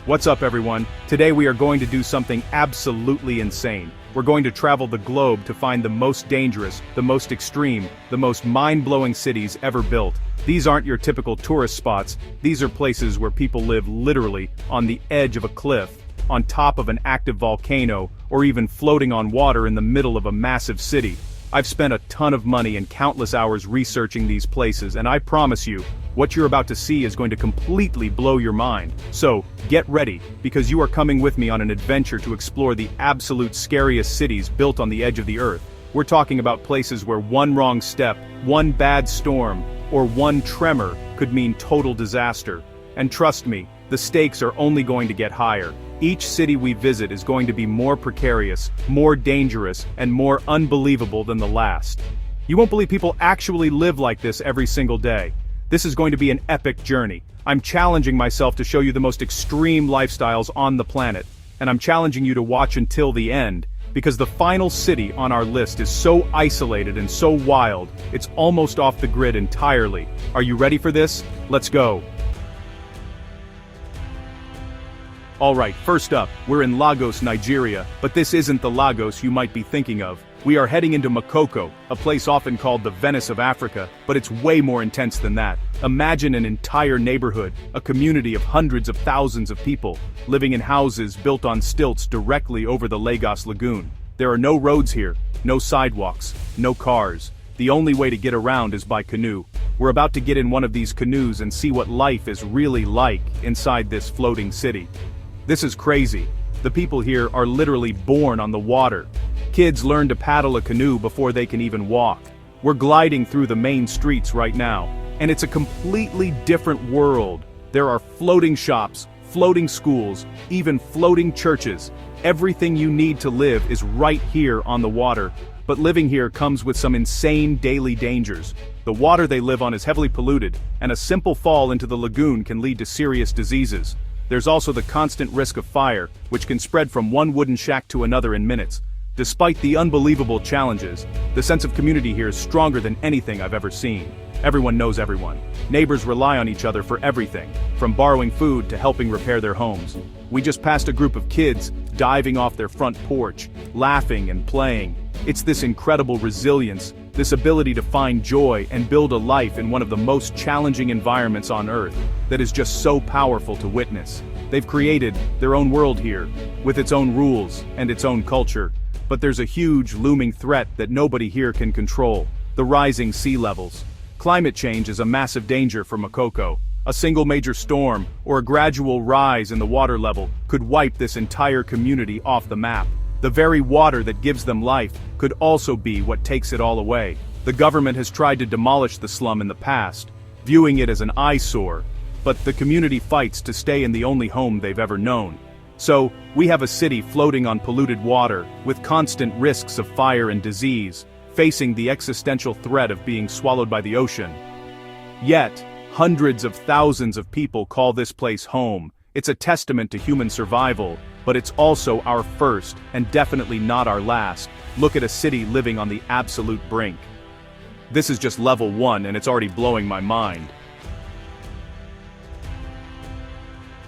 What's up everyone? Today we are going to do something absolutely insane. We're going to travel the globe to find the most dangerous, the most extreme, the most mind-blowing cities ever built. These aren't your typical tourist spots, these are places where people live literally on the edge of a cliff, on top of an active volcano, or even floating on water in the middle of a massive city. I've spent a ton of money and countless hours researching these places, and I promise you, what you're about to see is going to completely blow your mind. So, get ready, because you are coming with me on an adventure to explore the absolute scariest cities built on the edge of the earth. We're talking about places where one wrong step, one bad storm, or one tremor could mean total disaster. And trust me, the stakes are only going to get higher. Each city we visit is going to be more precarious, more dangerous, and more unbelievable than the last. You won't believe people actually live like this every single day. This is going to be an epic journey. I'm challenging myself to show you the most extreme lifestyles on the planet, and I'm challenging you to watch until the end, because the final city on our list is so isolated and so wild, it's almost off the grid entirely. Are you ready for this? Let's go. Alright, first up, we're in Lagos, Nigeria, but this isn't the Lagos you might be thinking of. We are heading into Makoko, a place often called the Venice of Africa, but it's way more intense than that. Imagine an entire neighborhood, a community of hundreds of thousands of people, living in houses built on stilts directly over the Lagos Lagoon. There are no roads here, no sidewalks, no cars. The only way to get around is by canoe. We're about to get in one of these canoes and see what life is really like inside this floating city. This is crazy. The people here are literally born on the water. Kids learn to paddle a canoe before they can even walk. We're gliding through the main streets right now, and it's a completely different world. There are floating shops, floating schools, even floating churches. Everything you need to live is right here on the water, but living here comes with some insane daily dangers. The water they live on is heavily polluted, and a simple fall into the lagoon can lead to serious diseases. There's also the constant risk of fire, which can spread from one wooden shack to another in minutes. Despite the unbelievable challenges, the sense of community here is stronger than anything I've ever seen. Everyone knows everyone. Neighbors rely on each other for everything, from borrowing food to helping repair their homes. We just passed a group of kids diving off their front porch, laughing and playing. It's this incredible resilience, this ability to find joy and build a life in one of the most challenging environments on Earth, that is just so powerful to witness. They've created their own world here, with its own rules and its own culture. But there's a huge, looming threat that nobody here can control: the rising sea levels. Climate change is a massive danger for Makoko. A single major storm, or a gradual rise in the water level, could wipe this entire community off the map. The very water that gives them life could also be what takes it all away. The government has tried to demolish the slum in the past, viewing it as an eyesore, but the community fights to stay in the only home they've ever known. So, we have a city floating on polluted water, with constant risks of fire and disease, facing the existential threat of being swallowed by the ocean. Yet, hundreds of thousands of people call this place home. It's a testament to human survival, but it's also our first, and definitely not our last, look at a city living on the absolute brink. This is just level 1 and it's already blowing my mind.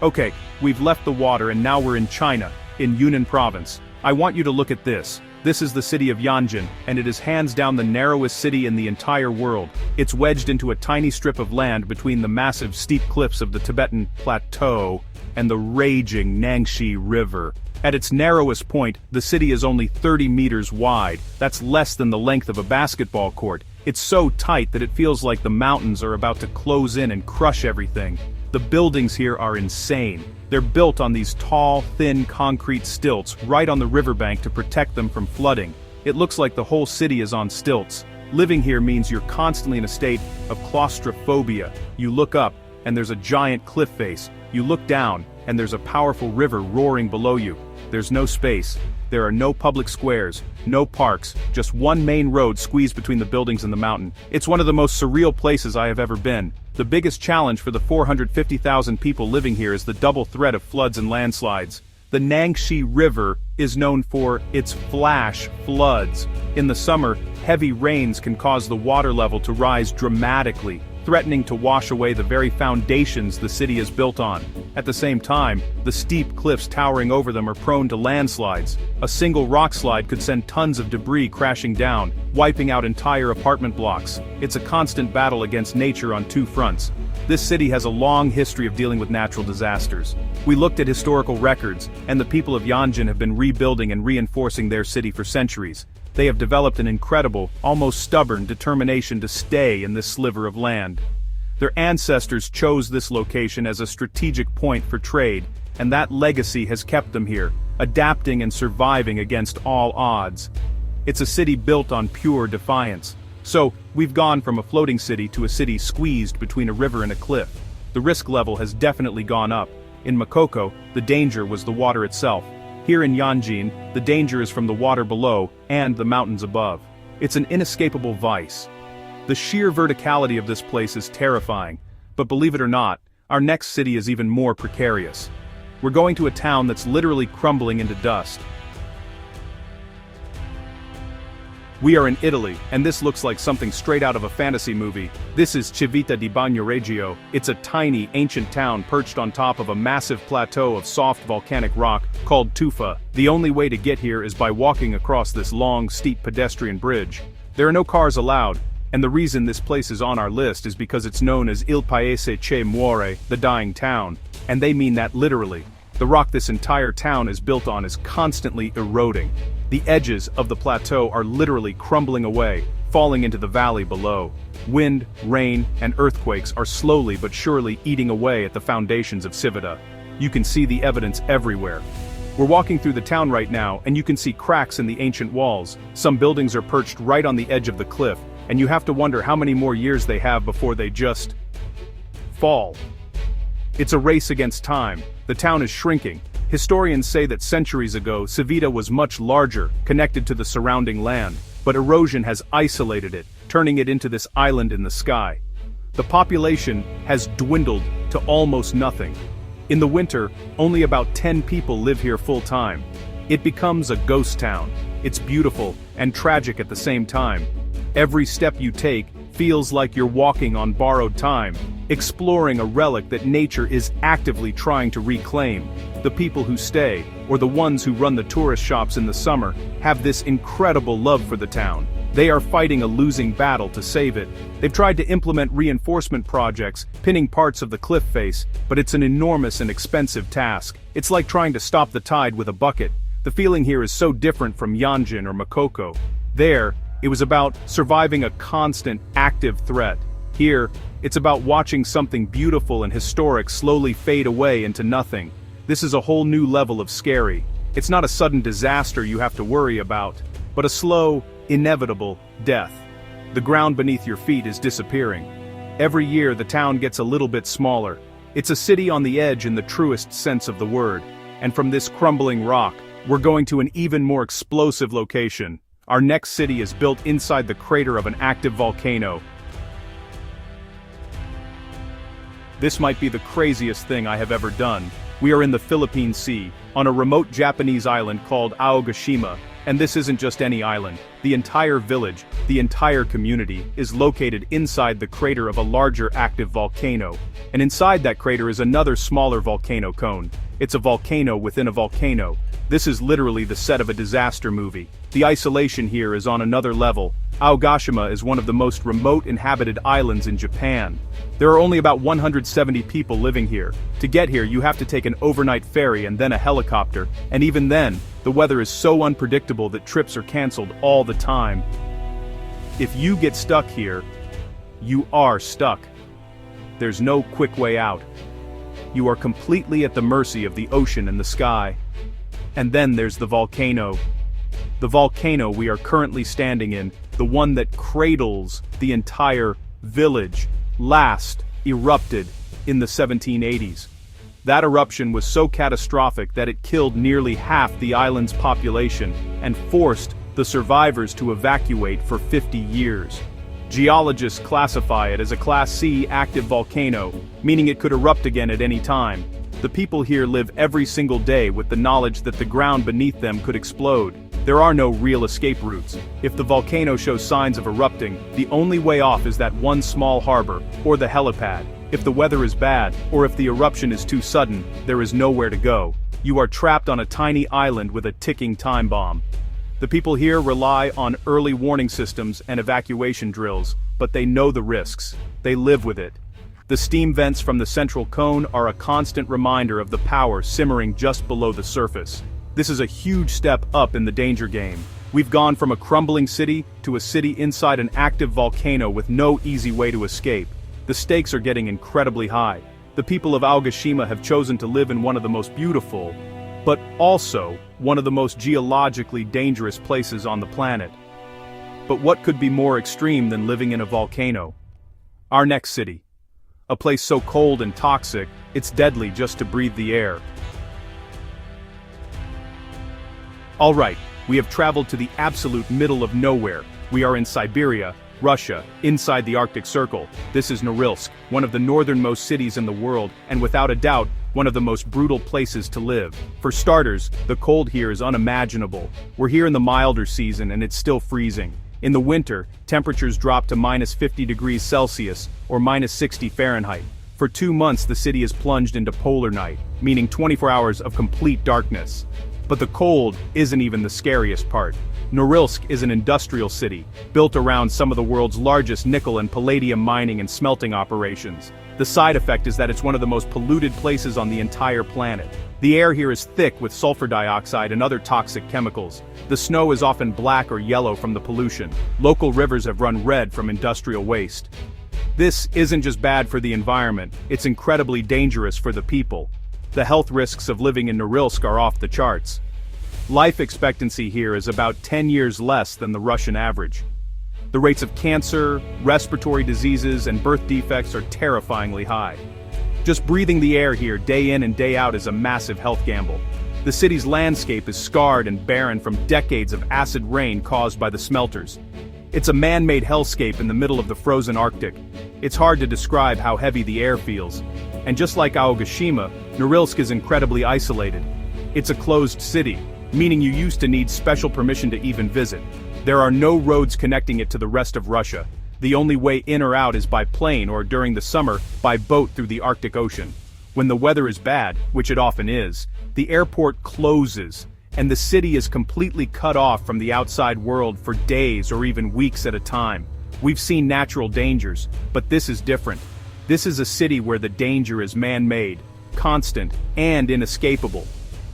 Okay, we've left the water and now we're in China, in Yunnan province. I want you to look at this. This is the city of Yanjin, and it is hands down the narrowest city in the entire world. It's wedged into a tiny strip of land between the massive steep cliffs of the Tibetan Plateau and the raging Nangxi River. At its narrowest point, the city is only 30 meters wide. That's less than the length of a basketball court. It's so tight that it feels like the mountains are about to close in and crush everything. The buildings here are insane. They're built on these tall, thin concrete stilts right on the riverbank to protect them from flooding. It looks like the whole city is on stilts. Living here means you're constantly in a state of claustrophobia. You look up, and there's a giant cliff face. You look down, and there's a powerful river roaring below you. There's no space. There are no public squares, no parks, just one main road squeezed between the buildings and the mountain. It's one of the most surreal places I have ever been. The biggest challenge for the 450,000 people living here is the double threat of floods and landslides. The Nangxi River is known for its flash floods. In the summer, heavy rains can cause the water level to rise dramatically, threatening to wash away the very foundations the city is built on. At the same time, the steep cliffs towering over them are prone to landslides. A single rock slide could send tons of debris crashing down, wiping out entire apartment blocks. It's a constant battle against nature on two fronts. This city has a long history of dealing with natural disasters. We looked at historical records, and the people of Yanjin have been rebuilding and reinforcing their city for centuries. They have developed an incredible, almost stubborn determination to stay in this sliver of land. Their ancestors chose this location as a strategic point for trade, and that legacy has kept them here, adapting and surviving against all odds. It's a city built on pure defiance. So, we've gone from a floating city to a city squeezed between a river and a cliff. The risk level has definitely gone up. In Makoko, the danger was the water itself. Here in Yanjin, the danger is from the water below and the mountains above. It's an inescapable vice. The sheer verticality of this place is terrifying, but believe it or not, our next city is even more precarious. We're going to a town that's literally crumbling into dust. We are in Italy, and this looks like something straight out of a fantasy movie. This is Civita di Bagnoregio. It's a tiny, ancient town perched on top of a massive plateau of soft volcanic rock called tufa. The only way to get here is by walking across this long, steep pedestrian bridge. There are no cars allowed, and the reason this place is on our list is because it's known as Il Paese che muore, the dying town, and they mean that literally. The rock this entire town is built on is constantly eroding. The edges of the plateau are literally crumbling away, falling into the valley below. Wind, rain, and earthquakes are slowly but surely eating away at the foundations of Civita. You can see the evidence everywhere. We're walking through the town right now, and you can see cracks in the ancient walls. Some buildings are perched right on the edge of the cliff, and you have to wonder how many more years they have before they just fall. It's a race against time. The town is shrinking. Historians say that centuries ago, Civita was much larger, connected to the surrounding land, but erosion has isolated it, turning it into this island in the sky. The population has dwindled to almost nothing. In the winter, only about 10 people live here full-time. It becomes a ghost town. It's beautiful and tragic at the same time. Every step you take feels like you're walking on borrowed time, exploring a relic that nature is actively trying to reclaim. The people who stay, or the ones who run the tourist shops in the summer, have this incredible love for the town. They are fighting a losing battle to save it. They've tried to implement reinforcement projects, pinning parts of the cliff face, but it's an enormous and expensive task. It's like trying to stop the tide with a bucket. The feeling here is so different from Yanjin or Makoko. There, it was about surviving a constant, active threat. Here, it's about watching something beautiful and historic slowly fade away into nothing. This is a whole new level of scary. It's not a sudden disaster you have to worry about, but a slow, inevitable death. The ground beneath your feet is disappearing. Every year the town gets a little bit smaller. It's a city on the edge in the truest sense of the word. And from this crumbling rock, we're going to an even more explosive location. Our next city is built inside the crater of an active volcano. This might be the craziest thing I have ever done. We are in the Philippine Sea, on a remote Japanese island called Aogashima, and this isn't just any island. The entire village, the entire community, is located inside the crater of a larger active volcano, and inside that crater is another smaller volcano cone. It's a volcano within a volcano. This is literally the set of a disaster movie. The isolation here is on another level. Aogashima is one of the most remote inhabited islands in Japan. There are only about 170 people living here. To get here, you have to take an overnight ferry and then a helicopter, and even then, the weather is so unpredictable that trips are canceled all the time. If you get stuck here, you are stuck. There's no quick way out. You are completely at the mercy of the ocean and the sky. And then there's the volcano. The volcano we are currently standing in, the one that cradles the entire village, last erupted in the 1780s. That eruption was so catastrophic that it killed nearly half the island's population and forced the survivors to evacuate for 50 years. Geologists classify it as a Class C active volcano, meaning it could erupt again at any time. The people here live every single day with the knowledge that the ground beneath them could explode. There are no real escape routes. If the volcano shows signs of erupting, the only way off is that one small harbor, or the helipad. If the weather is bad, or if the eruption is too sudden, there is nowhere to go. You are trapped on a tiny island with a ticking time bomb. The people here rely on early warning systems and evacuation drills, but they know the risks. They live with it. The steam vents from the central cone are a constant reminder of the power simmering just below the surface. This is a huge step up in the danger game. We've gone from a crumbling city to a city inside an active volcano with no easy way to escape. The stakes are getting incredibly high. The people of Aogashima have chosen to live in one of the most beautiful, but also one of the most geologically dangerous places on the planet. But what could be more extreme than living in a volcano? Our next city. A place so cold and toxic, it's deadly just to breathe the air. Alright, we have traveled to the absolute middle of nowhere. We are in Siberia, Russia, inside the Arctic Circle. This is Norilsk, one of the northernmost cities in the world, and without a doubt, one of the most brutal places to live. For starters, the cold here is unimaginable. We're here in the milder season and it's still freezing. In the winter, temperatures drop to -50 degrees Celsius, or -60 Fahrenheit. For 2 months the city is plunged into polar night, meaning 24 hours of complete darkness. But the cold isn't even the scariest part. Norilsk is an industrial city, built around some of the world's largest nickel and palladium mining and smelting operations. The side effect is that it's one of the most polluted places on the entire planet. The air here is thick with sulfur dioxide and other toxic chemicals. The snow is often black or yellow from the pollution. Local rivers have run red from industrial waste. This isn't just bad for the environment, it's incredibly dangerous for the people. The health risks of living in Norilsk are off the charts. Life expectancy here is about 10 years less than the Russian average. The rates of cancer, respiratory diseases, and birth defects are terrifyingly high. Just breathing the air here day in and day out is a massive health gamble. The city's landscape is scarred and barren from decades of acid rain caused by the smelters. It's a man-made hellscape in the middle of the frozen Arctic. It's hard to describe how heavy the air feels. And just like Aogashima, Norilsk is incredibly isolated. It's a closed city, meaning you used to need special permission to even visit. There are no roads connecting it to the rest of Russia. The only way in or out is by plane or during the summer, by boat through the Arctic Ocean. When the weather is bad, which it often is, the airport closes, and the city is completely cut off from the outside world for days or even weeks at a time. We've seen natural dangers, but this is different. This is a city where the danger is man-made, constant, and inescapable.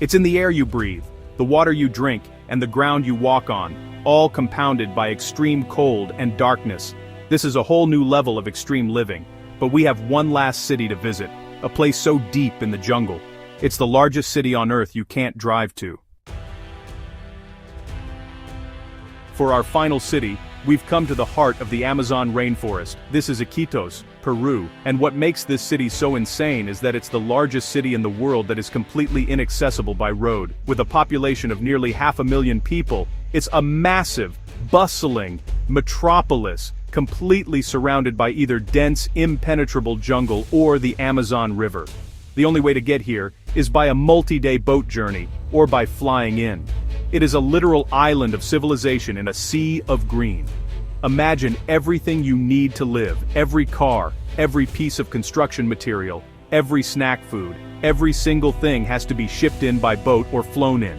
It's in the air you breathe, the water you drink, and the ground you walk on, all compounded by extreme cold and darkness. This is a whole new level of extreme living. But we have one last city to visit, a place so deep in the jungle. It's the largest city on Earth you can't drive to. For our final city, we've come to the heart of the Amazon rainforest. This is Iquitos, Peru, and what makes this city so insane is that it's the largest city in the world that is completely inaccessible by road. With a population of nearly 500,000 people, it's a massive, bustling metropolis, completely surrounded by either dense, impenetrable jungle or the Amazon River. The only way to get here is by a multi-day boat journey, or by flying in. It is a literal island of civilization in a sea of green. Imagine everything you need to live, every car, every piece of construction material, every snack food, every single thing has to be shipped in by boat or flown in.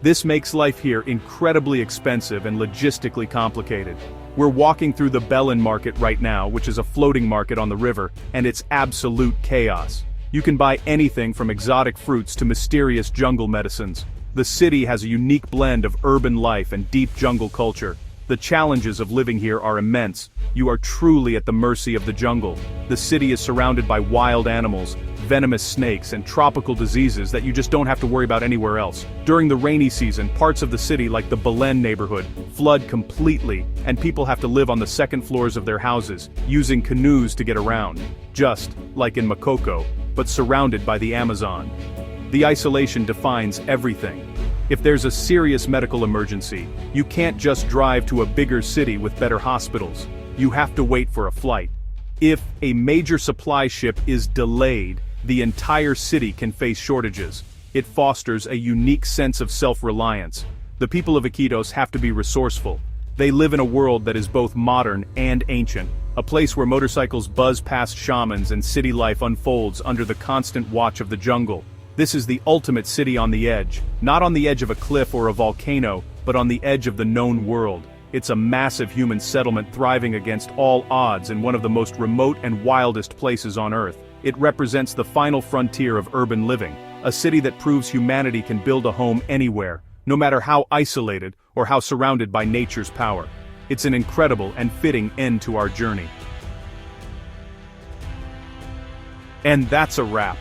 This makes life here incredibly expensive and logistically complicated. We're walking through the Belen Market right now, which is a floating market on the river, and it's absolute chaos. You can buy anything from exotic fruits to mysterious jungle medicines. The city has a unique blend of urban life and deep jungle culture. The challenges of living here are immense. You are truly at the mercy of the jungle. The city is surrounded by wild animals, venomous snakes, and tropical diseases that you just don't have to worry about anywhere else. During the rainy season, parts of the city like the Belen neighborhood flood completely, and people have to live on the second floors of their houses, using canoes to get around. Just like in Makoko, but surrounded by the Amazon. The isolation defines everything. If there's a serious medical emergency, you can't just drive to a bigger city with better hospitals. You have to wait for a flight. If a major supply ship is delayed, the entire city can face shortages. It fosters a unique sense of self-reliance. The people of Iquitos have to be resourceful. They live in a world that is both modern and ancient, a place where motorcycles buzz past shamans and city life unfolds under the constant watch of the jungle. This is the ultimate city on the edge, not on the edge of a cliff or a volcano, but on the edge of the known world. It's a massive human settlement thriving against all odds in one of the most remote and wildest places on Earth. It represents the final frontier of urban living, a city that proves humanity can build a home anywhere, no matter how isolated or how surrounded by nature's power. It's an incredible and fitting end to our journey. And that's a wrap.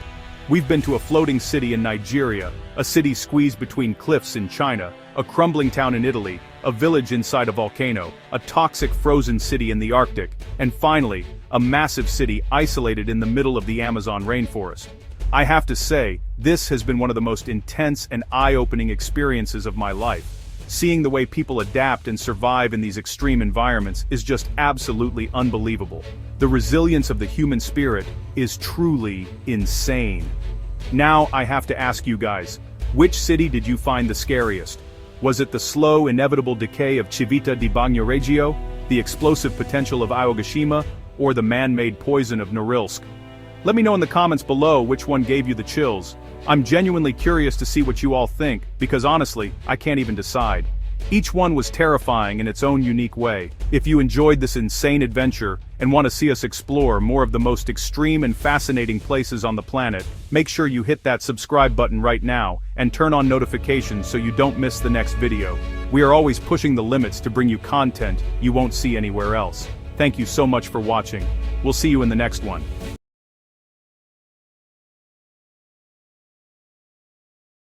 We've been to a floating city in Nigeria, a city squeezed between cliffs in China, a crumbling town in Italy, a village inside a volcano, a toxic frozen city in the Arctic, and finally, a massive city isolated in the middle of the Amazon rainforest. I have to say, this has been one of the most intense and eye-opening experiences of my life. Seeing the way people adapt and survive in these extreme environments is just absolutely unbelievable. The resilience of the human spirit is truly insane. Now I have to ask you guys, which city did you find the scariest? Was it the slow, inevitable decay of Civita di Bagnoregio, the explosive potential of Aogashima, or the man-made poison of Norilsk? Let me know in the comments below which one gave you the chills. I'm genuinely curious to see what you all think, because honestly, I can't even decide. Each one was terrifying in its own unique way. If you enjoyed this insane adventure, and want to see us explore more of the most extreme and fascinating places on the planet, make sure you hit that subscribe button right now, and turn on notifications so you don't miss the next video. We are always pushing the limits to bring you content you won't see anywhere else. Thank you so much for watching. We'll see you in the next one.